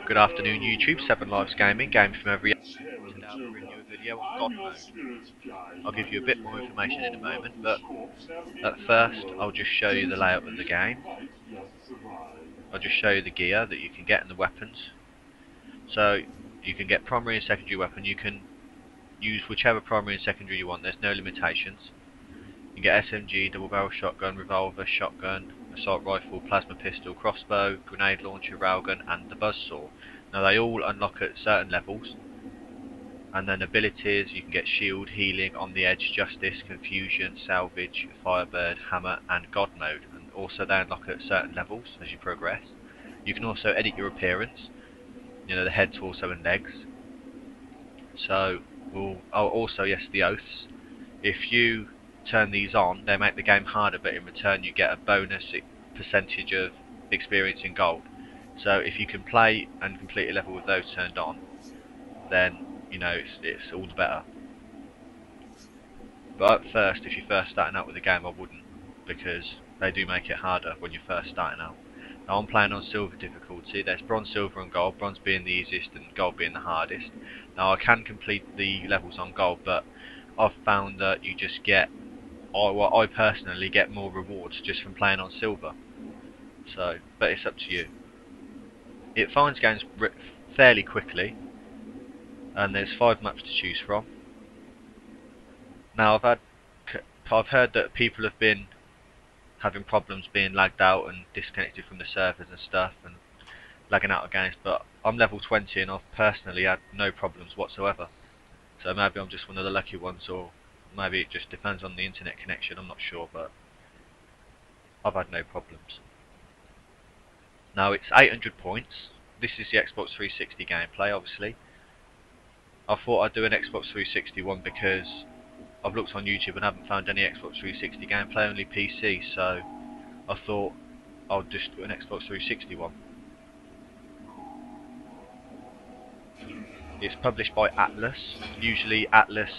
Good afternoon YouTube, 7.lives.gaming, games from every age. Today I'll bring you a video on God mode. I'll give you a bit more information in a moment, but at first I'll just show you the layout of the game. I'll just show you the gear that you can get and the weapons. So you can get primary and secondary weapon, you can use whichever primary and secondary you want, there's no limitations. You can get SMG, double barrel shotgun, revolver, shotgun, assault rifle, plasma pistol, crossbow, grenade launcher, railgun and the buzzsaw. Now they all unlock at certain levels, and then abilities, you can get shield, healing, on the edge, justice, confusion, salvage, firebird, hammer and god mode, and also they unlock at certain levels as you progress. You can also edit your appearance, you know, the head, torso and legs. So also yes, the oaths, if you turn these on they make the game harder, but in return you get a bonus percentage of experience in gold. So if you can play and complete a level with those turned on, then you know it's all the better. But at first, if you're first starting out with the game, I wouldn't, because they do make it harder when you're first starting out. Now I'm playing on silver difficulty. There's bronze, silver and gold, bronze being the easiest and gold being the hardest. Now I can complete the levels on gold, but I've found that you just get, I personally get more rewards just from playing on silver. So, but it's up to you. It finds games fairly quickly, and there's 5 maps to choose from. Now I've heard that people have been having problems being lagged out and disconnected from the servers and stuff and lagging out of games, but I'm level 20 and I've personally had no problems whatsoever. So maybe I'm just one of the lucky ones, or maybe it just depends on the internet connection, I'm not sure, but I've had no problems. Now it's 800 points. This is the Xbox 360 gameplay, obviously. I thought I'd do an Xbox 360 one because I've looked on YouTube and haven't found any Xbox 360 gameplay, only PC, so I thought I'll just do an Xbox 360 one. It's published by Atlus. Usually Atlus,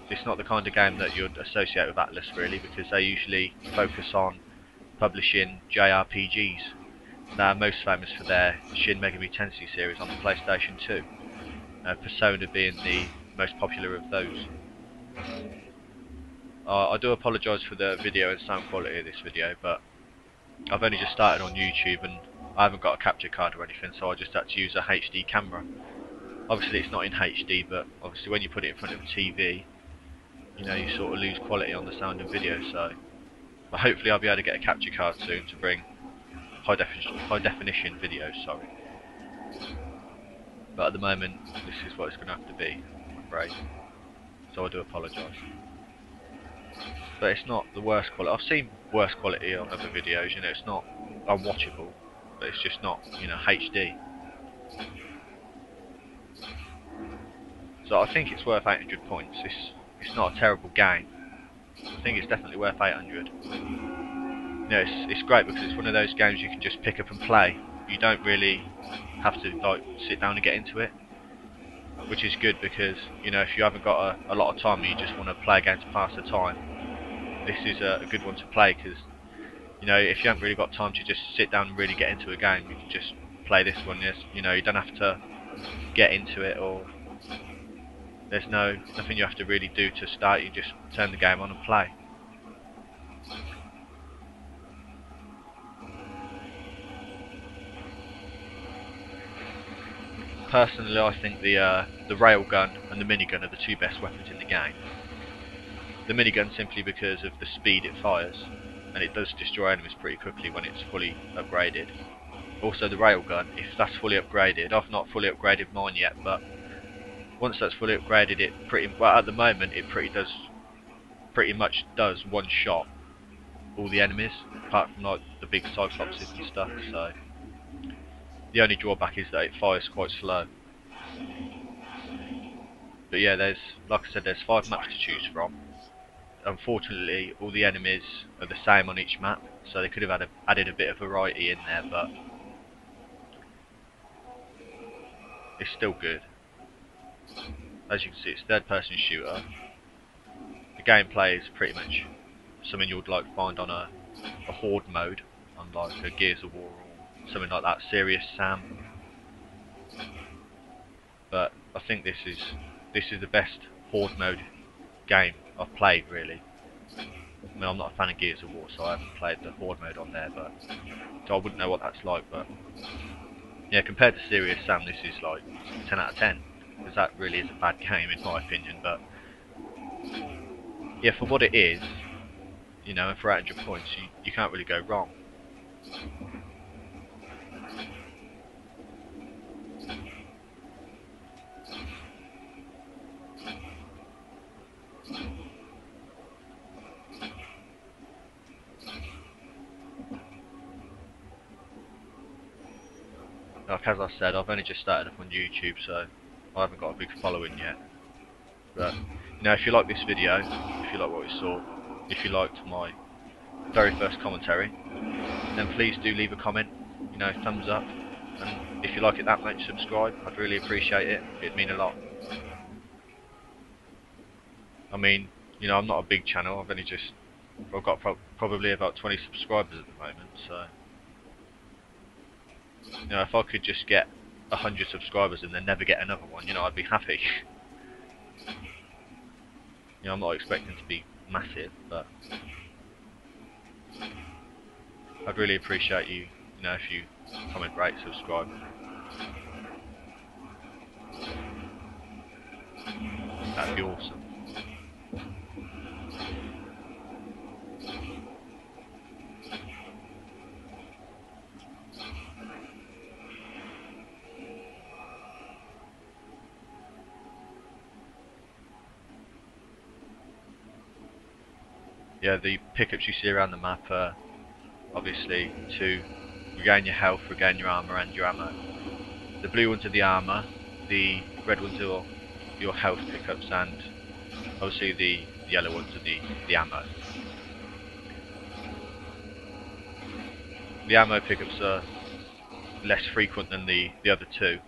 it's not the kind of game that you'd associate with Atlus really, because they usually focus on publishing JRPGs. They're most famous for their Shin Megami Tensei series on the PlayStation 2. Persona being the most popular of those. I do apologise for the video and sound quality of this video, but I've only just started on YouTube and I haven't got a capture card or anything, so I just had to use a HD camera. Obviously it's not in HD, but obviously when you put it in front of a TV, you know, you sort of lose quality on the sound and video, so but hopefully I'll be able to get a capture card soon to bring high definition videos, sorry. But at the moment this is what it's going to have to be, I'm afraid. So I do apologise. But it's not the worst quality. I've seen worse quality on other videos, you know, it's not unwatchable, but it's just not, you know, HD. So I think it's worth 800 points. It's not a terrible game. I think it's definitely worth 800. You know, it's great because it's one of those games you can just pick up and play. You don't really have to like sit down and get into it, which is good because, you know, if you haven't got a lot of time and you just want to play a game to pass the time, this is a good one to play, because, you know, if you haven't really got time to just sit down and really get into a game, you can just play this one. Yes, you know, you don't have to get into it, or there's nothing you have to really do to start. You just turn the game on and play. Personally, I think the railgun and the minigun are the two best weapons in the game. The minigun simply because of the speed it fires, and it does destroy enemies pretty quickly when it's fully upgraded. Also the railgun, if that's fully upgraded, I've not fully upgraded mine yet, but once that's fully upgraded, it at the moment it pretty much does one shot all the enemies, apart from like the big cyclopses and stuff. So the only drawback is that it fires quite slow. But yeah, like I said, there's 5 maps to choose from. Unfortunately, all the enemies are the same on each map, so they could have added a bit of variety in there, but it's still good. As you can see, it's third-person shooter. The gameplay is pretty much something you would like find on a horde mode, on like a Gears of War or something like that. Serious Sam. But I think this is the best horde mode game I've played, really. I mean, I'm not a fan of Gears of War, so I haven't played the horde mode on there, but so I wouldn't know what that's like. But yeah, compared to Serious Sam, this is like 10 out of 10, because that really is a bad game in my opinion. But yeah, for what it is, you know, and for 800 points, you can't really go wrong. Like as I said, I've only just started up on YouTube, so I haven't got a big following yet. But you know, if you like this video, if you like what we saw, if you liked my very first commentary, then please do leave a comment, you know, thumbs up, and if you like it that much, subscribe. I'd really appreciate it. It'd mean a lot. I mean, you know, I'm not a big channel. I've got probably about 20 subscribers at the moment, so you know, if I could just get 100 subscribers and then never get another one, you know, I'd be happy. You know, I'm not expecting to be massive, but I'd really appreciate you know, if you comment, rate, subscribe. That'd be awesome. Yeah, the pickups you see around the map are obviously to regain your health, regain your armour and your ammo. The blue ones are the armour, the red ones are your health pickups, and obviously the yellow ones are the ammo. The ammo pickups are less frequent than the other two,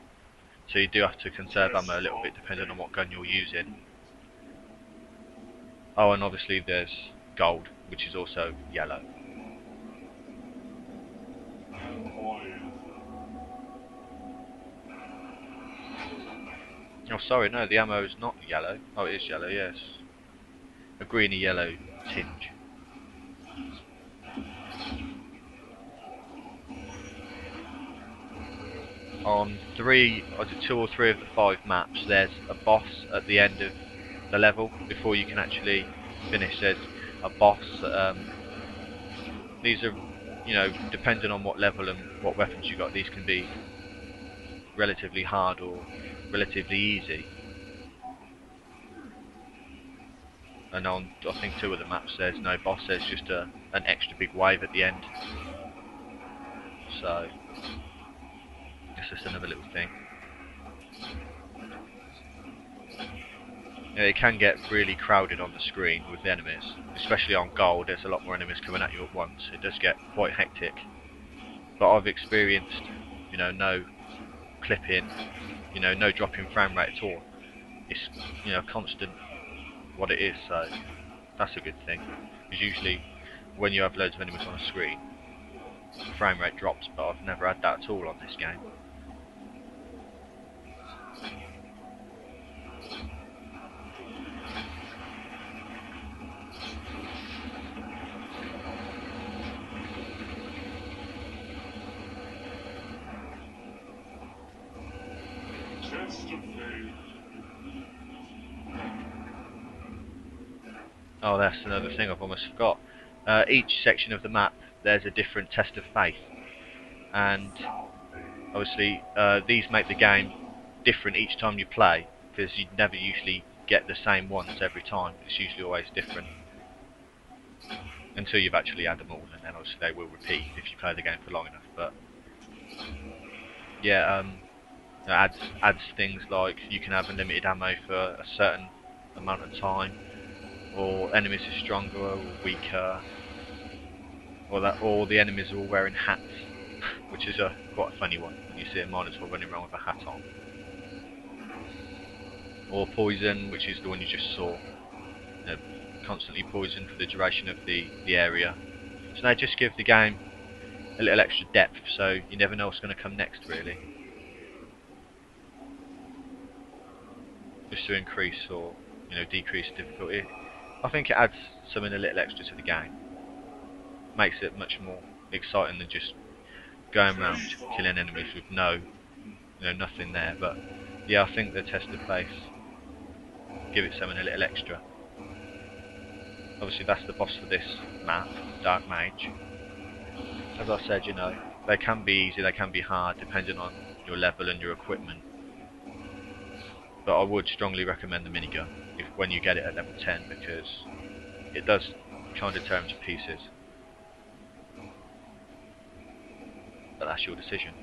so you do have to conserve ammo a little bit depending on what gun you're using. Oh, and obviously there's gold, which is also yellow. Oh, sorry, no, the ammo is not yellow. Oh, it is yellow, yes. A greeny yellow tinge. On 2 or 3 of the 5 maps, there's a boss at the end of the level before you can actually finish. There's a boss. These are, you know, depending on what level and what weapons you got, these can be relatively hard or relatively easy. And on, I think, 2 of the maps, there's no boss. There's just an extra big wave at the end. So it's just another little thing. Yeah, it can get really crowded on the screen with the enemies, especially on gold. There's a lot more enemies coming at you at once. It does get quite hectic. But I've experienced, you know, no clipping, you know, no dropping frame rate at all. It's, you know, constant what it is, so that's a good thing. Because usually when you have loads of enemies on a screen, the frame rate drops, but I've never had that at all on this game. Oh, that's another thing I've almost forgot. Each section of the map, there's a different test of faith, and obviously these make the game different each time you play, because you never usually get the same ones every time. It's usually always different until you've actually had them all, and then obviously they will repeat if you play the game for long enough. But yeah, it adds things like you can have unlimited ammo for a certain amount of time, or enemies are stronger or weaker, or the enemies are all wearing hats, which is quite a funny one when you see a Minotaur running around with a hat on. Or poison, which is the one you just saw. Constantly poisoned for the duration of the area. So they just give the game a little extra depth, so you never know what's going to come next, really. just to increase or decrease difficulty. I think it adds something a little extra to the game. Makes it much more exciting than just going around killing enemies with nothing there. But yeah, I think the tested face give it something a little extra. Obviously that's the boss for this map, Dark Mage. As I said, they can be easy, they can be hard, depending on your level and your equipment. But I would strongly recommend the minigun when you get it at level 10, because it does kind of tear them to pieces. But that's your decision.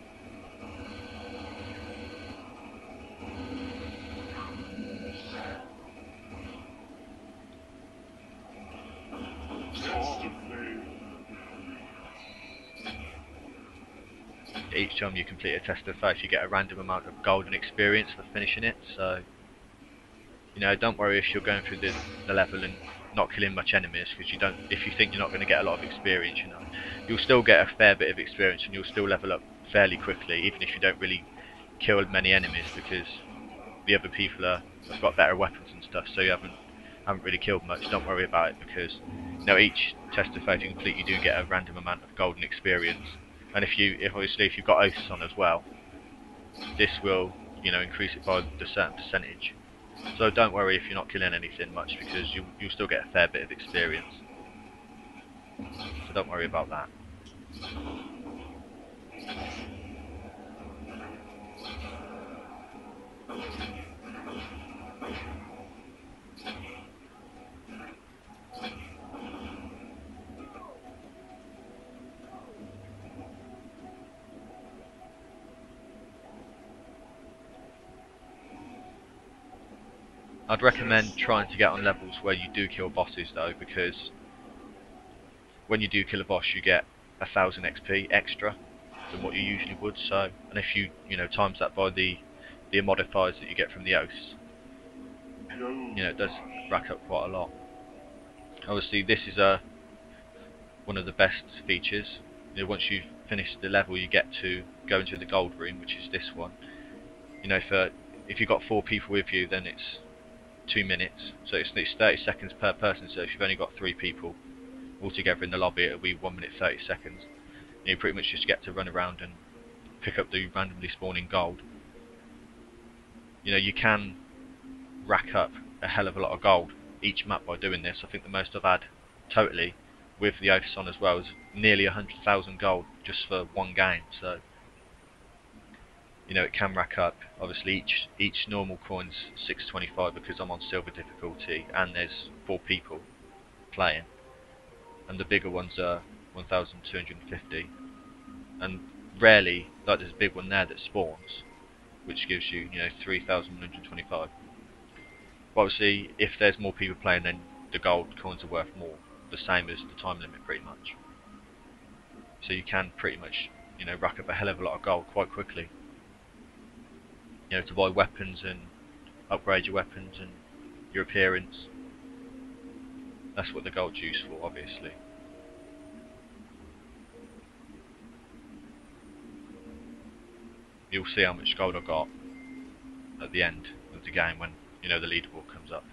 Each time you complete a test of face, you get a random amount of golden experience for finishing it. So, don't worry if you're going through the level and not killing much enemies, because if you think you're not going to get a lot of experience, you'll still get a fair bit of experience, and you'll still level up fairly quickly, even if you don't really kill many enemies, because the other people have got better weapons and stuff. So you haven't really killed much. Don't worry about it, because each test of fate you complete, you do get a random amount of golden experience. And if you've got oaths on as well, this will increase it by a certain percentage. So don't worry if you're not killing anything much, because you'll still get a fair bit of experience. So don't worry about that. I'd recommend trying to get on levels where you do kill bosses though, because when you do kill a boss you get 1000 XP extra than what you usually would. So, and if you times that by the modifiers that you get from the oaths, it does rack up quite a lot. Obviously this is one of the best features. Once you've finished the level, you get to go into the gold room, which is this one. If you've got 4 people with you, then it's 2 minutes, so it's 30 seconds per person. So if you've only got 3 people all together in the lobby, it'll be 1 minute 30 seconds. And you pretty much just get to run around and pick up the randomly spawning gold. You can rack up a hell of a lot of gold each map by doing this. I think the most I've had totally, with the oaths on as well, is nearly 100,000 gold just for one game. So it can rack up. Obviously each normal coin's 625 because I'm on silver difficulty and there's 4 people playing, and the bigger ones are 1250, and rarely, like, there's a big one there that spawns, which gives you 3125. But obviously if there's more people playing, then the gold coins are worth more, the same as the time limit pretty much. So you can pretty much rack up a hell of a lot of gold quite quickly, to buy weapons and upgrade your weapons and your appearance. That's what the gold's used for, obviously. You'll see how much gold I got at the end of the game when the leaderboard comes up.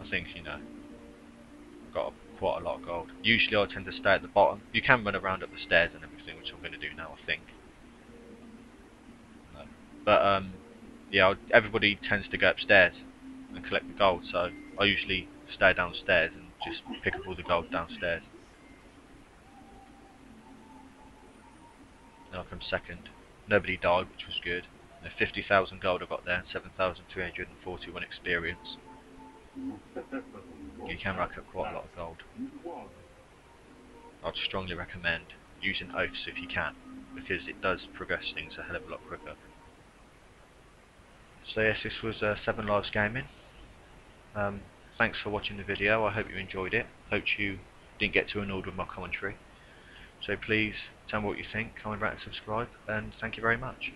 I think I've got quite a lot of gold. Usually I tend to stay at the bottom. You can run around up the stairs and everything, which I'm going to do now, I think. But yeah, everybody tends to go upstairs and collect the gold, so I usually stay downstairs and just pick up all the gold downstairs. And I come second. Nobody died, which was good. 50,000 gold I got there, 7,341 experience. You can rack up quite a lot of gold. I'd strongly recommend using oaths if you can, because it does progress things a hell of a lot quicker. So yes, this was 7.lives thanks for watching the video. I hope you enjoyed it. Hope you didn't get too annoyed with my commentary. So please tell me what you think, comment, rate and subscribe, and thank you very much.